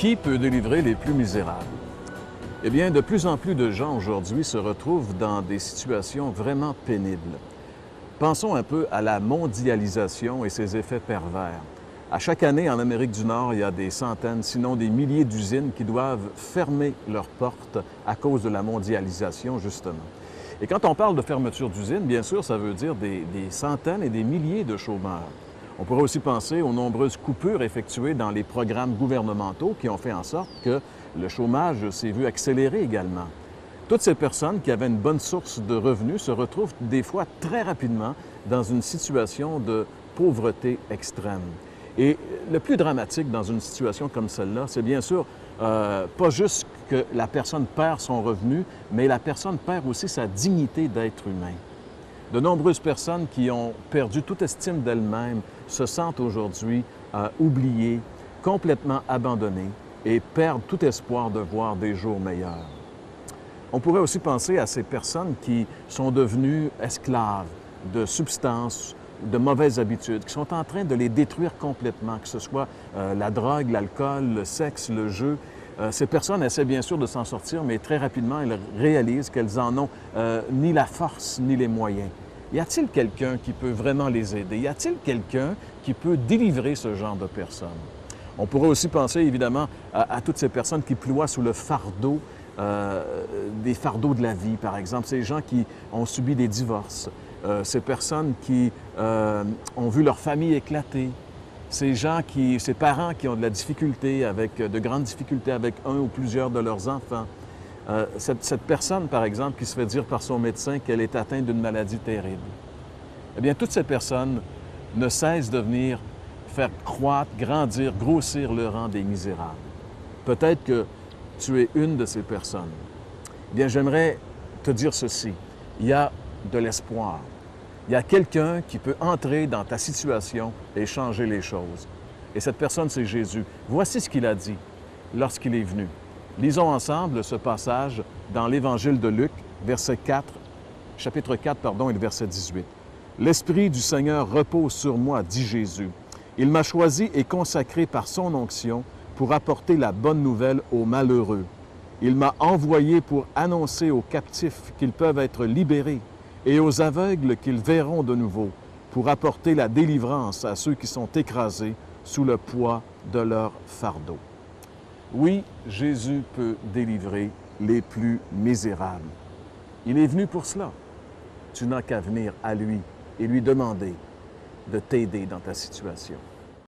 Qui peut délivrer les plus misérables? Eh bien, de plus en plus de gens aujourd'hui se retrouvent dans des situations vraiment pénibles. Pensons un peu à la mondialisation et ses effets pervers. À chaque année, en Amérique du Nord, il y a des centaines, sinon des milliers d'usines qui doivent fermer leurs portes à cause de la mondialisation, justement. Et quand on parle de fermeture d'usines, bien sûr, ça veut dire des centaines et des milliers de chômeurs. On pourrait aussi penser aux nombreuses coupures effectuées dans les programmes gouvernementaux qui ont fait en sorte que le chômage s'est vu accélérer également. Toutes ces personnes qui avaient une bonne source de revenus se retrouvent des fois très rapidement dans une situation de pauvreté extrême. Et le plus dramatique dans une situation comme celle-là, c'est bien sûr pas juste que la personne perd son revenu, mais la personne perd aussi sa dignité d'être humain. De nombreuses personnes qui ont perdu toute estime d'elles-mêmes se sentent aujourd'hui oubliées, complètement abandonnées et perdent tout espoir de voir des jours meilleurs. On pourrait aussi penser à ces personnes qui sont devenues esclaves de substances, de mauvaises habitudes, qui sont en train de les détruire complètement, que ce soit la drogue, l'alcool, le sexe, le jeu. Ces personnes essaient bien sûr de s'en sortir, mais très rapidement, elles réalisent qu'elles en ont ni la force ni les moyens. Y a-t-il quelqu'un qui peut vraiment les aider? Y a-t-il quelqu'un qui peut délivrer ce genre de personnes? On pourrait aussi penser évidemment à toutes ces personnes qui ploient sous le fardeau, des fardeaux de la vie, par exemple. Ces gens qui ont subi des divorces, ces personnes qui ont vu leur famille éclater, ces parents qui ont de la difficulté, de grandes difficultés avec un ou plusieurs de leurs enfants. Cette personne, par exemple, qui se fait dire par son médecin qu'elle est atteinte d'une maladie terrible. Eh bien, toutes ces personnes ne cessent de venir faire croître, grandir, grossir le rang des misérables. Peut-être que tu es une de ces personnes. Eh bien, j'aimerais te dire ceci. Il y a de l'espoir. Il y a quelqu'un qui peut entrer dans ta situation et changer les choses. Et cette personne, c'est Jésus. Voici ce qu'il a dit lorsqu'il est venu. Lisons ensemble ce passage dans l'Évangile de Luc, chapitre 4, et le verset 18. « L'Esprit du Seigneur repose sur moi, dit Jésus. Il m'a choisi et consacré par son onction pour apporter la bonne nouvelle aux malheureux. Il m'a envoyé pour annoncer aux captifs qu'ils peuvent être libérés et aux aveugles qu'ils verront de nouveau, pour apporter la délivrance à ceux qui sont écrasés sous le poids de leur fardeau. » Oui, Jésus peut délivrer les plus misérables. Il est venu pour cela. Tu n'as qu'à venir à lui et lui demander de t'aider dans ta situation.